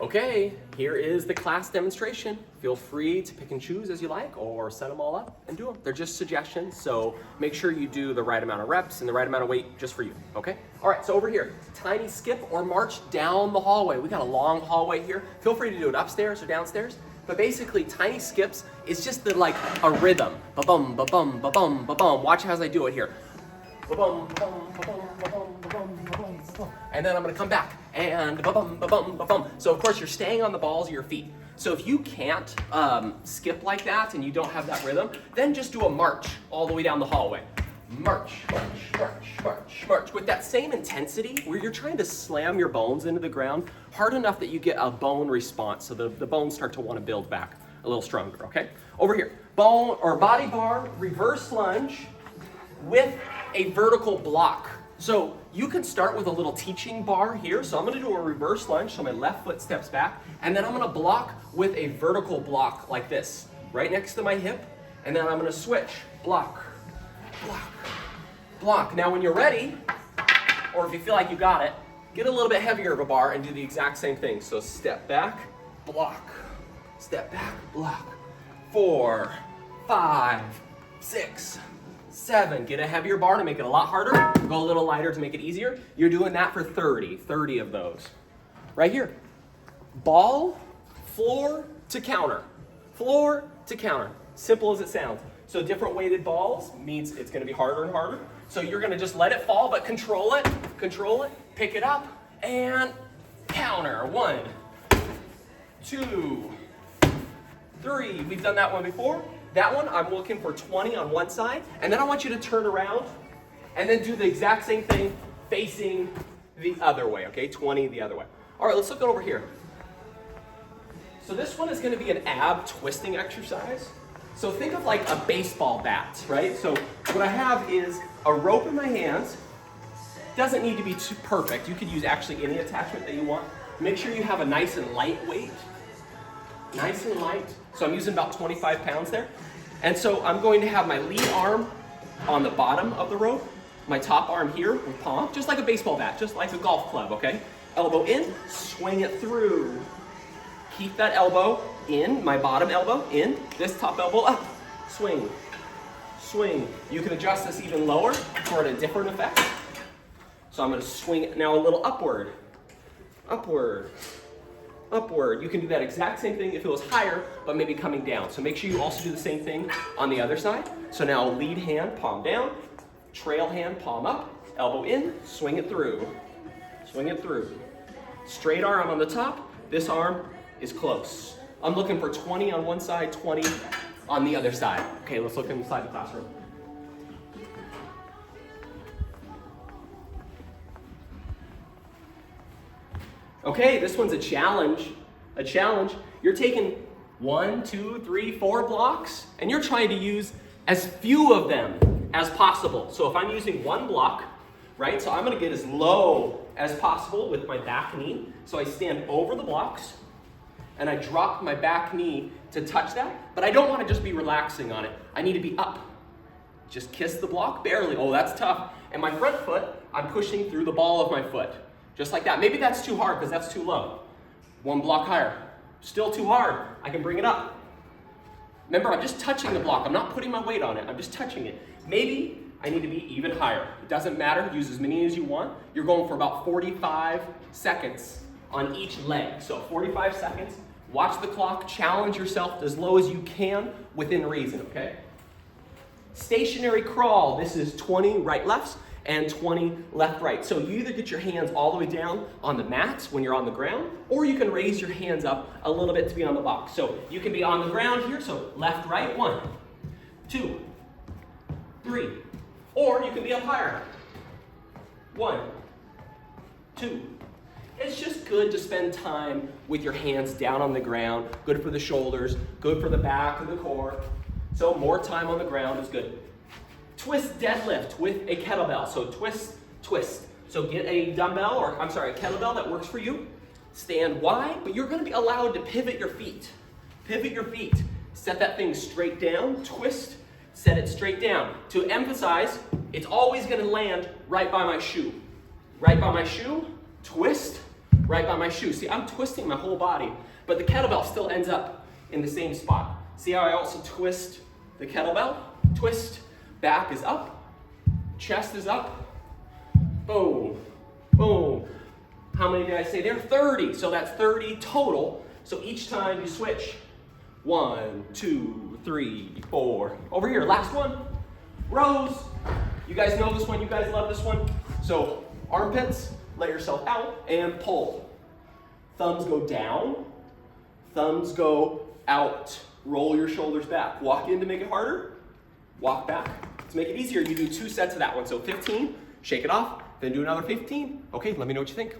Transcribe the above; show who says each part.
Speaker 1: Okay, here is the class demonstration. Feel free to pick and choose as you like or set them all up and do them. They're just suggestions, so make sure you do the right amount of reps and the right amount of weight just for you, okay? All right, so over here, tiny skip or march down the hallway. We got a long hallway here. Feel free to do it upstairs or downstairs, but basically tiny skips is just like a rhythm. Ba-bum, ba-bum, ba-bum, ba-bum. Watch as I do it here. Ba-bum, ba-bum, ba-bum, ba-bum, ba-bum, ba-bum, ba-bum. And then I'm gonna come back and ba-bum, ba-bum, ba-bum. So of course you're staying on the balls of your feet. So if you can't skip like that and you don't have that rhythm, then just do a march all the way down the hallway. March, march, march, march, march. With that same intensity where you're trying to slam your bones into the ground hard enough that you get a bone response so the bones start to want to build back a little stronger, okay? Over here, bone or body bar, reverse lunge with a vertical block. So you can start with a little teaching bar here. So I'm gonna do a reverse lunge, so my left foot steps back, and then I'm gonna block with a vertical block like this, right next to my hip, and then I'm gonna switch, block, block, block. Now when you're ready, or if you feel like you got it, get a little bit heavier of a bar and do the exact same thing. So step back, block, step back, block. 4, 5, 6, 7. Get a heavier bar to make it a lot harder. Go a little lighter to make it easier. You're doing that for 30 of those. Right here. Ball, floor to counter. Floor to counter. Simple as it sounds. So different weighted balls means it's gonna be harder and harder. So you're gonna just let it fall, but control it, pick it up, and counter. 1, 2, 3. We've done that one before. That one, I'm looking for 20 on one side, and then I want you to turn around and then do the exact same thing facing the other way, okay? 20 the other way. All right, let's look over here. So this one is gonna be an ab twisting exercise. So think of like a baseball bat, right? So what I have is a rope in my hands. Doesn't need to be too perfect. You could use actually any attachment that you want. Make sure you have a nice and light weight. Nice and light. So I'm using about 25 pounds there. And so I'm going to have my lead arm on the bottom of the rope, my top arm here with palm, just like a baseball bat, just like a golf club, okay? Elbow in, swing it through. Keep that elbow in, my bottom elbow in, this top elbow up. Swing, swing. You can adjust this even lower for a different effect. So I'm gonna swing it now a little upward, upward, upward. You can do that exact same thing if it was higher, but maybe coming down. So make sure you also do the same thing on the other side. So now lead hand, palm down, trail hand, palm up, elbow in, swing it through, swing it through. Straight arm on the top, this arm is close. I'm looking for 20 on one side, 20 on the other side. Okay, let's look inside the classroom. Okay, this one's a challenge. A challenge. You're taking 1, 2, 3, 4 blocks, and you're trying to use as few of them as possible. So if I'm using one block, right, so I'm gonna get as low as possible with my back knee. So I stand over the blocks, and I drop my back knee to touch that, but I don't wanna just be relaxing on it. I need to be up. Just kiss the block, barely. Oh, that's tough. And my front foot, I'm pushing through the ball of my foot. Just like that. Maybe that's too hard because that's too low. One block higher. Still too hard. I can bring it up. Remember, I'm just touching the block. I'm not putting my weight on it. I'm just touching it. Maybe I need to be even higher. It doesn't matter. Use as many as you want. You're going for about 45 seconds on each leg. So 45 seconds. Watch the clock. Challenge yourself as low as you can within reason, okay? Stationary crawl. This is 20 right lefts and 20 left right. So you either get your hands all the way down on the mat when you're on the ground, or you can raise your hands up a little bit to be on the box. So you can be on the ground here, so left, right, 1, 2, 3. Or you can be up higher. 1, 2. It's just good to spend time with your hands down on the ground. Good for the shoulders, good for the back and the core. So more time on the ground is good. Twist deadlift with a kettlebell. So twist, twist. So get a dumbbell, or I'm sorry, a kettlebell that works for you. Stand wide, but you're gonna be allowed to pivot your feet. Pivot your feet. Set that thing straight down, twist, set it straight down. To emphasize, it's always gonna land right by my shoe. Right by my shoe, twist, right by my shoe. See, I'm twisting my whole body, but the kettlebell still ends up in the same spot. See how I also twist the kettlebell? Twist, back is up, chest is up, boom, boom. How many did I say there? 30, so that's 30 total. So each time you switch, 1, 2, 3, 4. Over here, last one, rows. You guys know this one, you guys love this one. So armpits, let yourself out and pull. Thumbs go down, thumbs go out. Roll your shoulders back. Walk in to make it harder, walk back. To make it easier, you do 2 sets of that one. So 15, shake it off, then do another 15. Okay, let me know what you think.